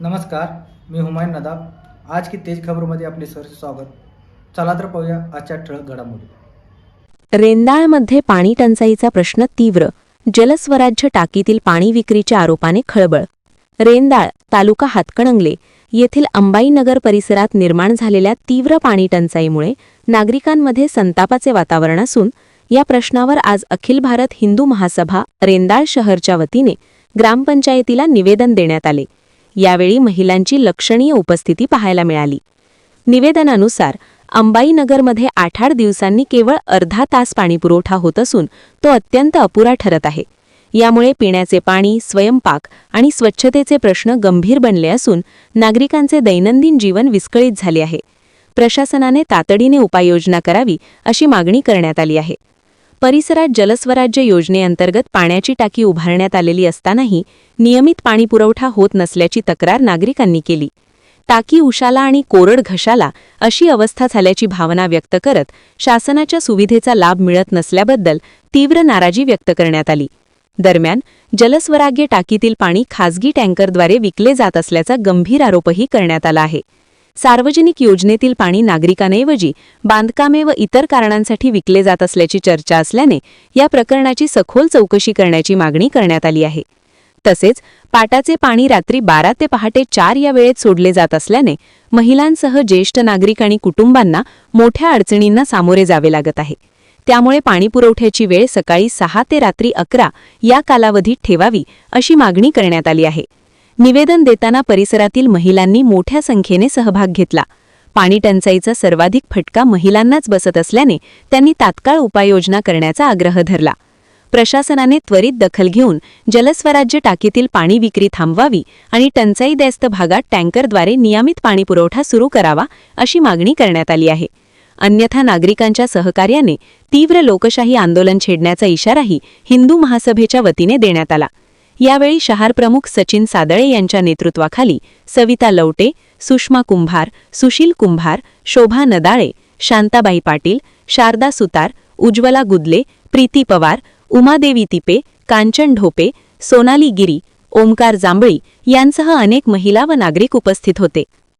नमस्कार, मी हुमायून नदाब. आज की तेज खबरमध्ये आपले सहर्ष स्वागत. चला तर पाहूया आजच्या ठळक घडामोडी. रेंदाळमध्ये पाणी टंचाईचा प्रश्न तीव्र. जलस्वराज्य टाकीतील पाणी विक्रीच्या आरोपाने खळबळ. रेंदाळ तालुका हातकणंगले येथील अंबाईनगर परिसरात निर्माण झालेल्या तीव्र पाणी टंचाईमुळे नागरिकांमध्ये संतापाचे वातावरण असून या प्रश्नावर आज अखिल भारत हिंदू महासभा रेंदाळ शहरच्या वतीने ग्रामपंचायतीला निवेदन देण्यात आले. यावेळी महिलांची लक्षणीय उपस्थिती पाहायला मिळाली. निवेदनानुसार अंबाईनगरमध्ये 8 दिवसांनी केवळ अर्धा तास पाणीपुरवठा होत असून तो अत्यंत अपुरा ठरत आहे. यामुळे पिण्याचे पाणी, स्वयंपाक आणि स्वच्छतेचे प्रश्न गंभीर बनले असून नागरिकांचे दैनंदिन जीवन विस्कळीत झाले आहे. प्रशासनाने तातडीने उपाययोजना करावी अशी मागणी करण्यात आली आहे. परिसरात जलस्वराज्य योजनेअंतर्गत पाण्याची टाकी उभारण्यात आलेली असतानाही नियमित पाणीपुरवठा होत नसल्याची तक्रार नागरिकांनी केली. टाकी उशाला आणि कोरड घशाला अशी अवस्था झाल्याची भावना व्यक्त करत शासनाच्या सुविधेचा लाभ मिळत नसल्याबद्दल तीव्र नाराजी व्यक्त करण्यात आली. दरम्यान जलस्वराज्य टाकीतील पाणी खासगी टँकरद्वारे विकले जात असल्याचा गंभीर आरोपही करण्यात आला आहे. सार्वजनिक योजनेतील पाणी नागरिकांऐवजी बांधकामे व इतर कारणांसाठी विकले जात असल्याची चर्चा असल्याने या प्रकरणाची सखोल चौकशी करण्याची मागणी करण्यात आली आहे. तसेच पाटाचे पाणी रात्री 12 ते पहाटे 4 या वेळेत सोडले जात असल्याने महिलांसह ज्येष्ठ नागरिक आणि कुटुंबांना मोठ्या अडचणींना सामोरे जावे लागत आहे. त्यामुळे पाणीपुरवठ्याची वेळ सकाळी 6 ते रात्री 11 या कालावधीत ठेवावी अशी मागणी करण्यात आली आहे. निवेदन देताना परिसरातील महिलांनी मोठ्या संख्येने सहभाग घेतला. पाणी टंचाईचा सर्वाधिक फटका महिलांनाच बसत असल्याने त्यांनी तात्काळ उपाययोजना करण्याचा आग्रह धरला. प्रशासनाने त्वरित दखल घेऊन जलस्वराज्य टाकीतील पाणी विक्री थांबवावी आणि टंचाईग्रस्त भागात टँकरद्वारे नियमित पाणीपुरवठा सुरू करावा अशी मागणी करण्यात आली आहे. अन्यथा नागरिकांच्या सहकार्याने तीव्र लोकशाही आंदोलन छेडण्याचा इशाराही हिंदू महासभेच्या वतीने देण्यात आला. यावेळी शहरप्रमुख सचिन सादळे यांच्या नेतृत्वाखाली सविता लवटे, सुषमा कुंभार, सुशील कुंभार, शोभा नदाळे, शांताबाई पाटील, शारदा सुतार, उज्ज्वला गुदले, प्रीती पवार, उमादेवी तिपे, कांचन ढोपे, सोनाली गिरी, ओमकार जांभळी यांसह अनेक महिला व नागरिक उपस्थित होते.